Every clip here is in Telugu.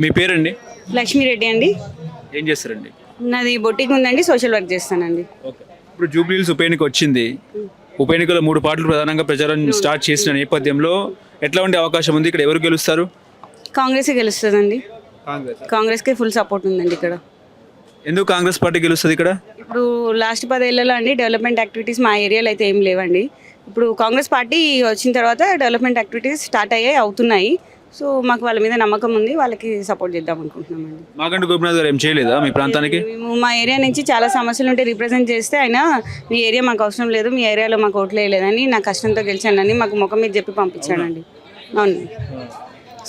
మీ పేరండి? లక్ష్మీరెడ్డి అండి. ఏం చేస్తారండి? నాది బొటిక్ ఉందండి, సోషల్ వర్క్ చేస్తానండి. ఓకే. ఇప్పుడు జూబ్లీహిల్స్ ఉప ఎన్నిక వచ్చింది. ఉప ఎన్నికలో 3 పార్టీలు ప్రధానంగా ప్రచారం స్టార్ట్ చేసిన నేపథ్యంలో ఎట్లా ఉండే అవకాశం ఉంది? ఇక్కడ ఎవరు గెలుస్తారు? కాంగ్రెస్ గెలుస్తుందండి. కాంగ్రెస్. కాంగ్రెస్కే ఫుల్ సపోర్ట్ ఉందండి ఇక్కడ. ఎందుకు కాంగ్రెస్ పార్టీ గెలుస్తుంది ఇక్కడ? ఇప్పుడు లాస్ట్ 10 ఏళ్లలో అండి డెవలప్మెంట్ యాక్టివిటీస్ మా ఏరియాలో అయితే ఏం లేవండి. ఇప్పుడు కాంగ్రెస్ పార్టీ వచ్చిన తర్వాత డెవలప్మెంట్ యాక్టివిటీస్ స్టార్ట్ అవుతున్నాయి. సో మాకు వాళ్ళ మీద నమ్మకం ఉంది, వాళ్ళకి సపోర్ట్ చేద్దాం అనుకుంటున్నామండి. మాగంటి గోపినాథ్ గారు ఏం చేయలేదా మీ ప్రాంతానికి? మేము మా ఏరియా నుంచి చాలా సమస్యలు ఉంటే రిప్రజెంట్ చేస్తే ఆయన మీ ఏరియా మాకు అవసరం లేదు, మీ ఏరియాలో మాకు ఓట్లు వేయలేదని నా కష్టంతో గెలిచానని మాకు ముఖం మీద చెప్పి పంపించాడండి. అవును.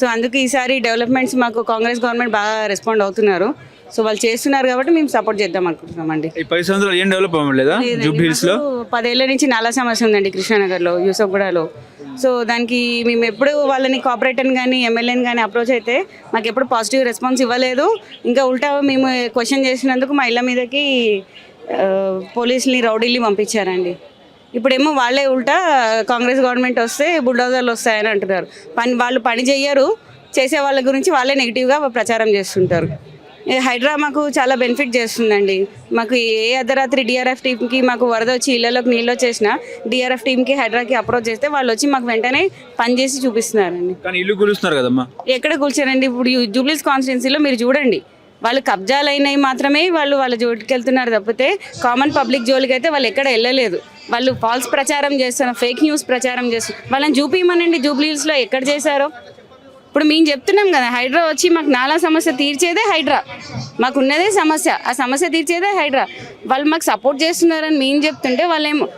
సో అందుకు ఈసారి డెవలప్మెంట్స్ మాకు కాంగ్రెస్ గవర్నమెంట్ బాగా రెస్పాండ్ అవుతున్నారు. సో వాళ్ళు చేస్తున్నారు కాబట్టి మేము సపోర్ట్ చేద్దాం అనుకుంటున్నామండి. ఈ 10 సంవత్సరాలు ఏం డెవలప్ అవ్వలేదా జూబ్లీహిల్స్ లో? 10 ఏళ్ల నుంచి నాలా సమస్య ఉందండి కృష్ణానగర్లో, యూసఫ్గూడలో. సో దానికి మేము ఎప్పుడు వాళ్ళని కార్పొరేటర్ని కానీ ఎమ్మెల్యేని కానీ అప్రోచ్ అయితే మాకు ఎప్పుడు పాజిటివ్ రెస్పాన్స్ ఇవ్వలేదు. ఇంకా ఉల్టా మేము క్వశ్చన్ చేసినందుకు మా ఇళ్ళ మీదకి పోలీసుని రౌడీల్ని పంపించారండి. ఇప్పుడేమో వాళ్ళే ఉల్టా కాంగ్రెస్ గవర్నమెంట్ వస్తే బుల్డోజర్లు వస్తాయని అంటున్నారు. వాళ్ళు పని చెయ్యరు, చేసే వాళ్ళ గురించి వాళ్ళే నెగిటివ్గా ప్రచారం చేస్తుంటారు. హైడ్రా మాకు చాలా బెనిఫిట్ చేస్తుందండి. మాకు ఏ అర్ధరాత్రి డిఆర్ఎఫ్ టీమ్కి మాకు వరద వచ్చి ఇళ్లలోకి నీళ్ళు వచ్చేసిన డిఆర్ఎఫ్ టీమ్కి హైడ్రాకి అప్రోచ్ చేస్తే వాళ్ళు వచ్చి మాకు వెంటనే పని చేసి చూపిస్తున్నారండి. కానీ ఇల్లు కూలుస్తున్నారు కదమ్మా. ఎక్కడ కూల్చారండి? ఇప్పుడు జూబ్లీహిల్స్ కాన్స్టిట్యున్సీలో మీరు చూడండి, వాళ్ళు కబ్జాలు అయినవి మాత్రమే వాళ్ళ జోలికి వెళ్తున్నారు తప్పితే కామన్ పబ్లిక్ జోలికి అయితే వాళ్ళు ఎక్కడ వెళ్ళలేదు. వాళ్ళు ఫాల్స్ ప్రచారం చేస్తున్నారు, ఫేక్ న్యూస్ ప్రచారం చేస్తున్నారు. వాళ్ళని చూపించమనండి జూబ్లీహిల్స్లో ఎక్కడ చేశారో. ఇప్పుడు మేము చెప్తున్నాం కదా, హైడ్రా వచ్చి మాకు నాలా సమస్య తీర్చేదే హైడ్రా, మాకు ఉన్నదే సమస్య, ఆ సమస్య తీర్చేదే హైడ్రా. వాళ్ళు మాకు సపోర్ట్ చేస్తున్నారని మేము చెప్తుంటే వాళ్ళేమో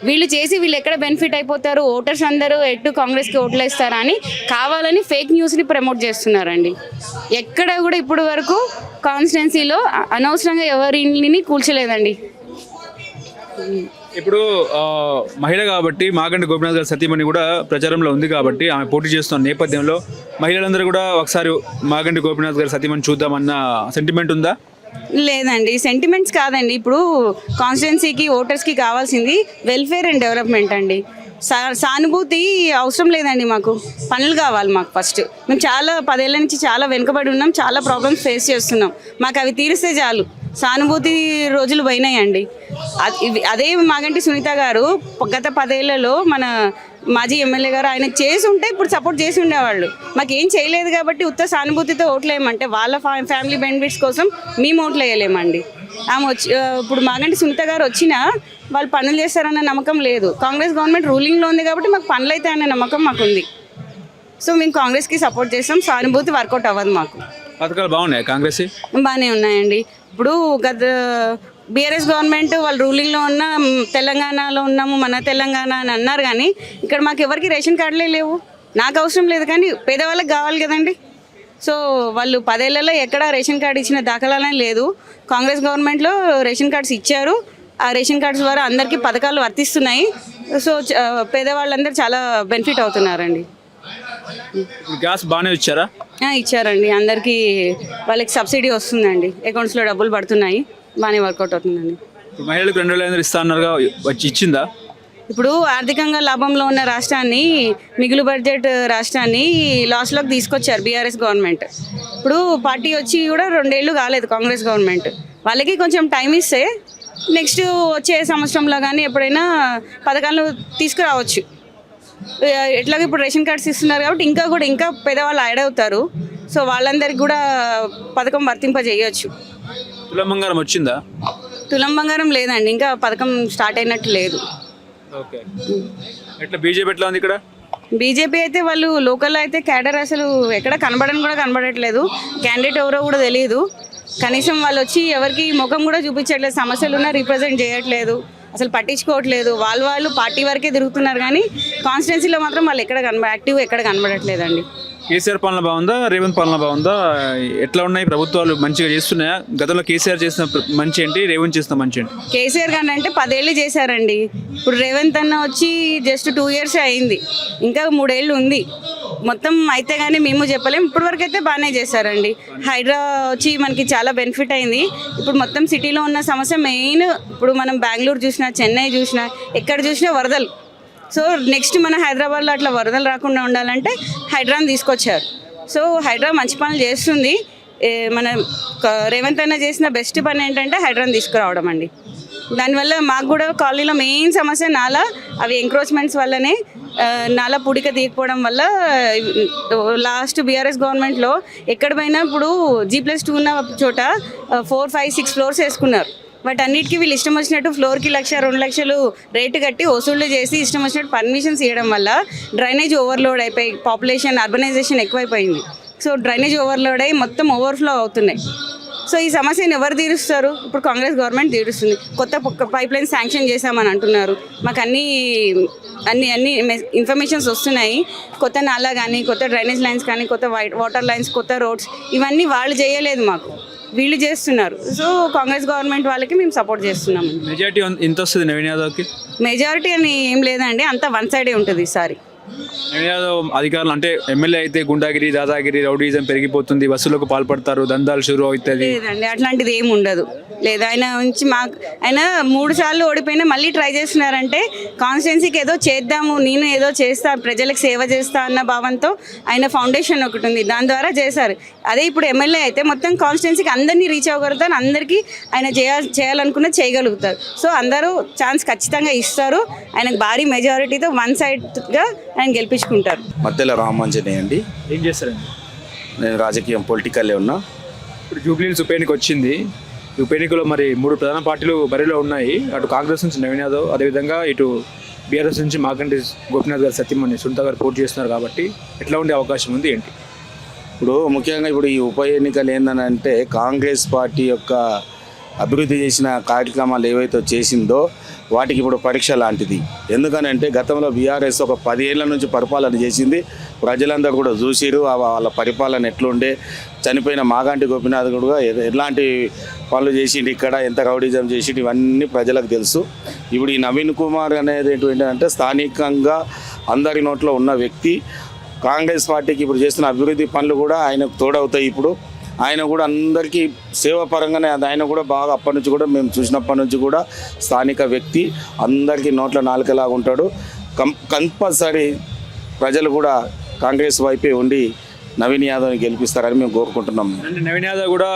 వీళ్ళు చేసి వీళ్ళు ఎక్కడ బెనిఫిట్ అయిపోతారు, ఓటర్స్ అందరూ ఎటు కాంగ్రెస్కి ఓట్లు వేస్తారా అని కావాలని ఫేక్ న్యూస్ని ప్రమోట్ చేస్తున్నారండి. ఎక్కడ కూడా ఇప్పుడు వరకు కాన్స్టిట్యున్సీలో అనవసరంగా ఎవరిని కూల్చలేదండి. ఇప్పుడు మహిళ కాబట్టి మాగంటి గోపినాథ్ గారి సతీమణి కూడా ప్రచారంలో ఉంది కాబట్టి ఆమె పోటీ చేస్తున్న నేపథ్యంలో మహిళలందరూ కూడా ఒకసారి మాగంటి గోపినాథ్ గారి సతీమణి చూద్దామన్న సెంటిమెంట్ ఉందా? లేదండి, సెంటిమెంట్స్ కాదండి. ఇప్పుడు కాన్స్టిట్యున్సీకి ఓటర్స్కి కావాల్సింది వెల్ఫేర్ అండ్ డెవలప్మెంట్ అండి. సానుభూతి అవసరం లేదండి, మాకు పనులు కావాలి. మాకు ఫస్ట్ మేము చాలా 10 ఏళ్ల నుంచి చాలా వెనుకబడి ఉన్నాం, చాలా ప్రాబ్లమ్స్ ఫేస్ చేస్తున్నాం. మాకు అవి తీరిస్తే చాలు. సానుభూతి రోజులు పోయినాయండి. అదే మాగంటి సునీత గారు గత 10 ఏళ్లలో మన మాజీ ఎమ్మెల్యే గారు ఆయన చేసి ఉంటే ఇప్పుడు సపోర్ట్ చేసి ఉండేవాళ్ళు. మాకు ఏం చేయలేదు కాబట్టి ఉత్త సానుభూతితో ఓట్లు వేయమంటే వాళ్ళ ఫ్యామిలీ బెనిఫిట్స్ కోసం మేము ఓట్లు వేయలేమండి. ఆమె వచ్చి ఇప్పుడు మాగంటి సునీత గారు వచ్చినా వాళ్ళు పనులు చేస్తారన్న నమ్మకం లేదు. కాంగ్రెస్ గవర్నమెంట్ రూలింగ్లో ఉంది కాబట్టి మాకు పనులు అయితే అనే నమ్మకం మాకు ఉంది. సో మేము కాంగ్రెస్కి సపోర్ట్ చేస్తాం. సానుభూతి వర్కౌట్ అవ్వదు మాకు. పథకాలు బాగున్నాయి, కాంగ్రెస్ బాగానే ఉన్నాయండి. ఇప్పుడు గత బీఆర్ఎస్ గవర్నమెంట్ వాళ్ళు రూలింగ్లో ఉన్న తెలంగాణలో ఉన్నాము, మన తెలంగాణ అని అన్నారు, కానీ ఇక్కడ మాకు ఎవరికి రేషన్ కార్డులే లేవు. నాకు అవసరం లేదు కానీ పేదవాళ్ళకి కావాలి కదండి. సో వాళ్ళు 10 ఏళ్లలో ఎక్కడ రేషన్ కార్డు ఇచ్చిన దాఖలానే లేదు. కాంగ్రెస్ గవర్నమెంట్లో రేషన్ కార్డ్స్ ఇచ్చారు. ఆ రేషన్ కార్డ్స్ ద్వారా అందరికీ పథకాలు వర్తిస్తున్నాయి. సో పేదవాళ్ళందరూ చాలా బెనిఫిట్ అవుతున్నారండి. గ్యాస్ బాగానే ఇచ్చారా? ఇచ్చారండి, అందరికీ వాళ్ళకి సబ్సిడీ వస్తుందండి, అకౌంట్స్లో డబ్బులు పడుతున్నాయి, బాగానే వర్కౌట్ అవుతుందండి. మహిళలకు 2,500 ఇస్తా అన్నారుగా, వచ్చి ఇచ్చిందా? ఇప్పుడు ఆర్థికంగా లాభంలో ఉన్న రాష్ట్రాన్ని, మిగులు బడ్జెట్ రాష్ట్రాన్ని లాస్లోకి తీసుకొచ్చారు బీఆర్ఎస్ గవర్నమెంట్. ఇప్పుడు పార్టీ వచ్చి కూడా 2 ఏళ్ళు కాలేదు కాంగ్రెస్ గవర్నమెంట్. వాళ్ళకి కొంచెం టైం ఇస్తే నెక్స్ట్ వచ్చే సంవత్సరంలో కానీ ఎప్పుడైనా పథకాలను తీసుకురావచ్చు. ఎట్లాగో ఇప్పుడు రేషన్ కార్డ్స్ ఇస్తున్నారు కాబట్టి ఇంకా పేదవాళ్ళు యాడ్ అవుతారు. సో వాళ్ళందరికీ కూడా పథకం వర్తింపజేయచ్చు. తులం బంగారం వచ్చిందా? తులం బంగారం లేదండి, ఇంకా పథకం స్టార్ట్ అయినట్టు లేదు. ఓకే. ఎట్లా బీజేపీ ఎట్లా ఉంది ఇక్కడ? బీజేపీ అయితే వాళ్ళు లోకల్లో అయితే క్యాడర్ అసలు ఎక్కడ కనబడని కూడా కనబడట్లేదు. క్యాండిడేట్ ఎవరో కూడా తెలియదు. కనీసం వాళ్ళు వచ్చి ఎవరికి ముఖం కూడా చూపించట్లేదు, సమస్యలున్నా రిప్రజెంట్ చేయట్లేదు, అసలు పట్టించుకోవట్లేదు. వాళ్ళు పార్టీ వరకే తిరుగుతున్నారు కానీ కాన్స్టిట్యున్సీలో మాత్రం వాళ్ళు యాక్టివ్ ఎక్కడ కనబడట్లేదండి. కేసీఆర్ పాలన బాగుందా, రేవంత్ పాలన బాగుందా? ఎట్లా ఉన్నాయి ప్రభుత్వాలు? మంచిగా చేస్తున్నాయా? గతంలో కేసీఆర్ చేసిన మంచి ఏంటి, రేవంత్ చేసిన మంచి ఏంటి? కేసీఆర్ గారు అంటే 10 ఏళ్ళు చేశారండి. ఇప్పుడు రేవంత్ అన్న వచ్చి జస్ట్ 2 ఇయర్స్ అయింది, ఇంకా 3 ఏళ్ళు ఉంది మొత్తం అయితే కానీ మేము చెప్పలేము. ఇప్పటి వరకు అయితే బాగానే చేశారండి. హైడ్రా వచ్చి మనకి చాలా బెనిఫిట్ అయింది. ఇప్పుడు మొత్తం సిటీలో ఉన్న సమస్య మెయిన్, ఇప్పుడు మనం బెంగళూరు చూసినా, చెన్నై చూసినా, ఎక్కడ చూసినా వరదలు. సో నెక్స్ట్ మన హైదరాబాద్లో అట్లా వరదలు రాకుండా ఉండాలంటే హైడ్రాని తీసుకొచ్చారు. సో హైడ్రా మంచి పనులు చేస్తుంది. మన రేవంత్ అన్న చేసిన బెస్ట్ పని ఏంటంటే హైడ్రాని తీసుకురావడం అండి. దానివల్ల మాకు కూడా కాలనీలో మెయిన్ సమస్య నాలా, అవి ఎంక్రోచ్మెంట్స్ వల్లనే నాలా పుడిక తీయకపోవడం వల్ల లాస్ట్ బీఆర్ఎస్ గవర్నమెంట్లో ఎక్కడ పోయినా ఇప్పుడు G+2 ఉన్న చోట 4, 5, 6 ఫ్లోర్స్ వేసుకున్నారు. బట్ అన్నిటికీ వీళ్ళు ఇష్టం వచ్చినట్టు ఫ్లోర్కి 1,00,000, 2,00,000 రేటు కట్టి వసూళ్లు చేసి ఇష్టం వచ్చినట్టు పర్మిషన్స్ ఇవ్వడం వల్ల డ్రైనేజ్ ఓవర్లోడ్ అయిపోయి పాపులేషన్ అర్బనైజేషన్ ఎక్కువైపోయింది. సో డ్రైనేజ్ ఓవర్లోడ్ అయ్యి మొత్తం ఓవర్ఫ్లో అవుతున్నాయి. సో ఈ సమస్యను ఎవరు తీరుస్తారు? ఇప్పుడు కాంగ్రెస్ గవర్నమెంట్ తీరుస్తుంది. కొత్త పైప్ లైన్ శాంక్షన్ చేశామని అంటున్నారు. మాకు అన్ని ఇన్ఫర్మేషన్స్ వస్తున్నాయి. కొత్త నాలా కానీ, కొత్త డ్రైనేజ్ లైన్స్ కానీ, కొత్త వాటర్ లైన్స్, కొత్త రోడ్స్, ఇవన్నీ వాళ్ళు చేయలేదు, మాకు వీళ్ళు చేస్తున్నారు. సో కాంగ్రెస్ గవర్నమెంట్ వాళ్ళకి మేము సపోర్ట్ చేస్తున్నాము. మెజారిటీ ఎంత వస్తుంది నవీన్ యాదవ్కి? మెజారిటీ అని ఏం లేదండి, అంతా వన్ సైడే ఉంటుంది ఈసారి. నవీన్ యాదవ్ అధికారులు అంటే ఎమ్మెల్యే అయితే గుండాగిరి, దాదాగిరి, రౌడీజం పెరిగిపోతుంది, వసూలకు పాల్పడతారు, దందాలు షురు అవుతుంది. లేదండి, అట్లాంటిది ఏమి ఉండదు. లేదు, ఆయన నుంచి ఆయన 3 సార్లు ఓడిపోయినా మళ్ళీ ట్రై చేస్తున్నారంటే కాన్స్టిట్యున్సీకి ఏదో చేద్దాము, నేను ఏదో చేస్తా, ప్రజలకు సేవ చేస్తా అన్న భావంతో ఆయన ఫౌండేషన్ ఒకటి ఉంది, దాని ద్వారా చేశారు. అదే ఇప్పుడు ఎమ్మెల్యే అయితే మొత్తం కాన్స్టిట్యున్సీకి అందరినీ రీచ్ అవ్వగలుగుతారు, అందరికీ ఆయన చేయాలనుకున్న చేయగలుగుతారు. సో అందరూ ఛాన్స్ ఖచ్చితంగా ఇస్తారు. ఆయనకు భారీ మెజారిటీతో వన్ సైడ్గా ఆయన గెలిపించుకుంటారు. మధ్యలో రామాంజనేయ అండి. ఏం చేస్తారండి? నేను రాజకీయం పొలిటికల్లే ఉన్నా. ఇప్పుడు జూబ్లీహిల్స్ ఉప ఎన్నిక వచ్చింది. ఈ ఉప ఎన్నికలో మరి 3 ప్రధాన పార్టీలు బరిలో ఉన్నాయి. అటు కాంగ్రెస్ నుంచి నవీన్ యాదవ్, అదేవిధంగా ఇటు బీఆర్ఎస్ నుంచి మాగంటి గోపీనాథ్ గారు సతీమణి సునీత గారు పోటీ చేస్తున్నారు. కాబట్టి ఎట్లా ఉండే అవకాశం ఉంది ఏంటి? ఇప్పుడు ముఖ్యంగా ఇప్పుడు ఈ ఉప ఎన్నికలు ఏంటంటే కాంగ్రెస్ పార్టీ యొక్క అభివృద్ధి చేసిన కార్యక్రమాలు ఏవైతే చేసిందో వాటికి ఇప్పుడు పరీక్ష లాంటిది. ఎందుకనంటే గతంలో బీఆర్ఎస్ ఒక 10 ఏళ్ల నుంచి పరిపాలన చేసింది. ప్రజలందరూ కూడా చూసిరు వాళ్ళ పరిపాలన ఎట్లుండే. చనిపోయిన మాగంటి గోపీనాథ్ కూడా ఎలాంటి పనులు చేసిండు, ఇక్కడ ఎంత రౌడీజం చేసిండు, ఇవన్నీ ప్రజలకు తెలుసు. ఇప్పుడు ఈ నవీన్ కుమార్ అనేది ఏంటంటే స్థానికంగా అందరి నోట్లో ఉన్న వ్యక్తి. కాంగ్రెస్ పార్టీకి ఇప్పుడు చేస్తున్న అభివృద్ధి పనులు కూడా ఆయనకు తోడవుతాయి. ఇప్పుడు ఆయన కూడా అందరికీ సేవాపరంగానే ఆయన కూడా బాగా అప్పటి నుంచి కూడా మేము చూసినప్పటి నుంచి కూడా స్థానిక వ్యక్తి, అందరికీ నోట్ల నాలుకలాగా ఉంటాడు. కంపల్సరీ ప్రజలు కూడా కాంగ్రెస్ వైపే ఉండి నవీన్ యాదవ్ని గెలిపిస్తారని మేము కోరుకుంటున్నాం. అంటే నవీన్ యాదవ్ కూడా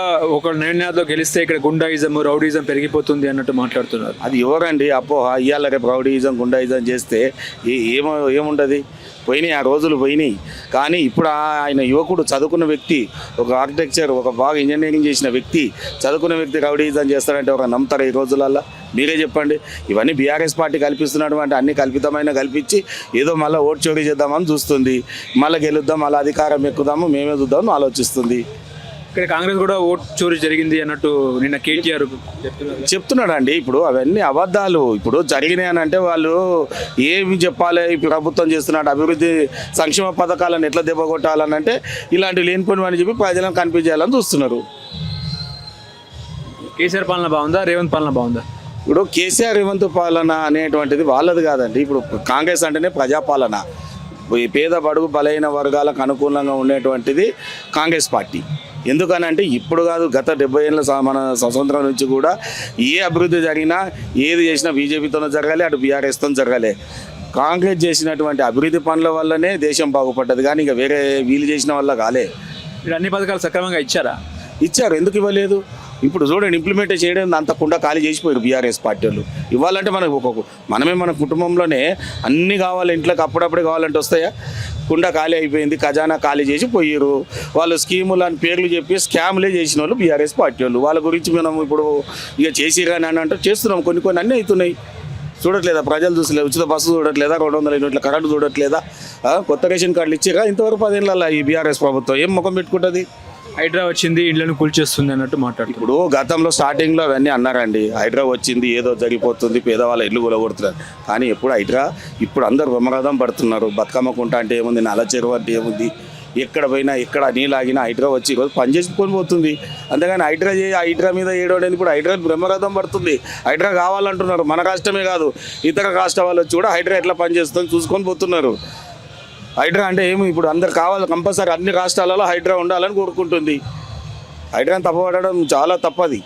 నవీన్ యాదవ్ గెలిస్తే ఇక్కడ గుండాయిజం, రౌడీజం పెరిగిపోతుంది అన్నట్టు మాట్లాడుతున్నారు. అది ఎవరండి అపోహ? ఇవాళ రేపు రౌడీయిజం, గుండాయిజం చేస్తే ఏముంటుంది? పోయినాయి, ఆ రోజులు పోయినాయి. కానీ ఇప్పుడు ఆయన యువకుడు, చదువుకున్న వ్యక్తి, ఒక ఆర్కిటెక్చర్, ఒక బాగా ఇంజనీరింగ్ చేసిన వ్యక్తి, చదువుకున్న వ్యక్తి రౌడీయిజం చేస్తారంటే ఒక నమ్ముతారు ఈ రోజులల్లో? మీరే చెప్పండి. ఇవన్నీ బీఆర్ఎస్ పార్టీ కల్పిస్తున్నటువంటి అన్ని కల్పితమైన కల్పించి ఏదో మళ్ళీ ఓటు చోరీ చేద్దామని చూస్తుంది. మళ్ళీ గెలుద్దాం, మళ్ళీ అధికారం ఎక్కుదాము, మేమే చూద్దామని ఆలోచిస్తుంది. ఇక్కడ కాంగ్రెస్ కూడా ఓటు చోరీ జరిగింది అన్నట్టు నిన్న కేటీఆర్ చెప్తున్నాడు అండి. ఇప్పుడు అవన్నీ అబద్ధాలు. ఇప్పుడు జరిగినాయి అని అంటే వాళ్ళు ఏమి చెప్పాలి? ప్రభుత్వం చేస్తున్నట్టు అభివృద్ధి సంక్షేమ పథకాలను ఎట్లా దెబ్బ కొట్టాలని అంటే ఇలాంటి లేనిపోని అని చెప్పి ప్రజలను కనిపించాలని చూస్తున్నారు. కేసీఆర్ పాలన బాగుందా, రేవంత్ పాలన బాగుందా? ఇప్పుడు కేసీఆర్ రేవంత్ పాలన అనేటువంటిది వాళ్ళది కాదండి. ఇప్పుడు కాంగ్రెస్ అంటేనే ప్రజాపాలన. ఈ పేద బడుగు బలైన వర్గాలకు అనుకూలంగా ఉండేటువంటిది కాంగ్రెస్ పార్టీ. ఎందుకనంటే ఇప్పుడు కాదు, గత 70 ఏళ్ళ మన స్వతంత్రం నుంచి కూడా ఏ అభివృద్ధి జరిగినా, ఏది చేసినా బీజేపీతోనే జరగాలి, అటు బీఆర్ఎస్తో జరగాలి. కాంగ్రెస్ చేసినటువంటి అభివృద్ధి పనుల వల్లనే దేశం బాగుపడ్డది, కానీ ఇంకా వేరే వీళ్ళు చేసిన వల్ల కాలే. మీరు అన్ని పథకాలు సక్రమంగా ఇచ్చారా? ఇచ్చారు, ఎందుకు ఇవ్వలేదు? ఇప్పుడు చూడండి, ఇంప్లిమెంట్ చేయడం అంత కుండా ఖాళీ చేసిపోయారు బీఆర్ఎస్ పార్టీ వాళ్ళు. ఇవ్వాలంటే మనకు మనమే మన కుటుంబంలోనే అన్నీ కావాలి, ఇంట్లోకి అప్పుడప్పుడే కావాలంటే వస్తాయా? కుండా ఖాళీ అయిపోయింది, ఖజానా ఖాళీ చేసి పోయారు. వాళ్ళు స్కీములు అని పేర్లు చెప్పి స్కామ్లే చేసిన వాళ్ళు బీఆర్ఎస్ పార్టీ వాళ్ళు. వాళ్ళ గురించి మనం ఇప్పుడు ఇక చేసిరాని అని అంటే చేస్తున్నాం. కొన్ని అన్నీ అవుతున్నాయి. చూడట్లేదా ప్రజలు? చూసలేదు. ఉచిత బస్సు చూడట్లేదా? 200 యూనిట్ల కరెంటు చూడట్లేదా? కొత్త రేషన్ కార్డులు ఇచ్చిరా ఇంతవరకు 10 ఏళ్ళ ఈ బీఆర్ఎస్ ప్రభుత్వం ఏం ముఖం పెట్టుకుంటుంది? హైడ్రా వచ్చింది, ఇళ్లను కూల్చేస్తుంది అన్నట్టు మాట్లాడు. ఇప్పుడు గతంలో స్టార్టింగ్లో అవన్నీ అన్నారండి, హైడ్రా వచ్చింది, ఏదో జరిగిపోతుంది, పేదవాళ్ళ ఇల్లు కూలగొడుతున్నారు. కానీ ఎప్పుడు హైడ్రా, ఇప్పుడు అందరు బ్రహ్మరథం పడుతున్నారు. బతుకమ్మ కుంట అంటే ఏముంది, నల్ల చెరువు అంటే ఏముంది, ఎక్కడ పోయినా ఎక్కడ నీళ్ళాగినా హైడ్రా వచ్చి ఈరోజు పనిచేసుకొని పోతుంది. అంతేగాని హైడ్రా మీద ఏడవడానికి ఇప్పుడు హైడ్రా బ్రహ్మరథం పడుతుంది. హైడ్రా కావాలంటున్నారు. మన రాష్ట్రమే కాదు, ఇతర రాష్ట్ర వాళ్ళు వచ్చి కూడా హైడ్రా ఎట్లా పనిచేస్తుందని చూసుకొని పోతున్నారు. హైడ్రా అంటే ఏమి ఇప్పుడు అందరు కావాలి, కంపల్సరీ అన్ని రాష్ట్రాలలో హైడ్రా ఉండాలని కోరుకుంటుంది. హైడ్రాని తప్పబడడం చాలా తప్పది.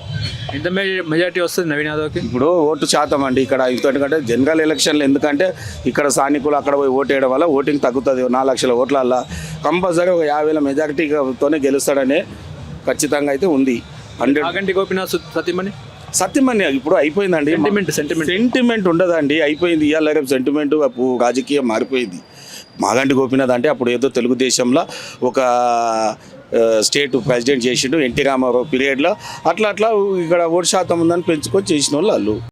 ఎంత మెజారిటీ వస్తుంది నవీన్ యాదవ్కి? ఇప్పుడు ఓటు శాతం అండి ఇక్కడ ఎందుకంటే జనరల్ ఎలక్షన్లు, ఎందుకంటే ఇక్కడ స్థానికులు అక్కడ పోయి ఓటు వేయడం వల్ల ఓటింగ్ తగ్గుతుంది. 4 లక్షల ఓట్లల్లో కంపల్సరీ ఒక 50,000 మెజారిటీతోనే గెలుస్తాడనే ఖచ్చితంగా అయితే ఉంది. 100 మాగంటి గోపీనాథ్ సతీమణి సత్యమని ఇప్పుడు అయిపోయిందండి. సెంటిమెంట్ ఉండదండి, అయిపోయింది. ఇవాళ రేపు సెంటిమెంట్ రాజకీయం మారిపోయింది. మాగంటి గోపీనాథ్ అంటే అప్పుడు ఏదో తెలుగుదేశంలో ఒక స్టేట్ ప్రెసిడెంట్ చేసిండు ఎన్టీ రామారావు పీరియడ్లో. అట్లా ఇక్కడ ఓటు శాతం ఉందని పెంచుకొని చేసిన వాళ్ళు.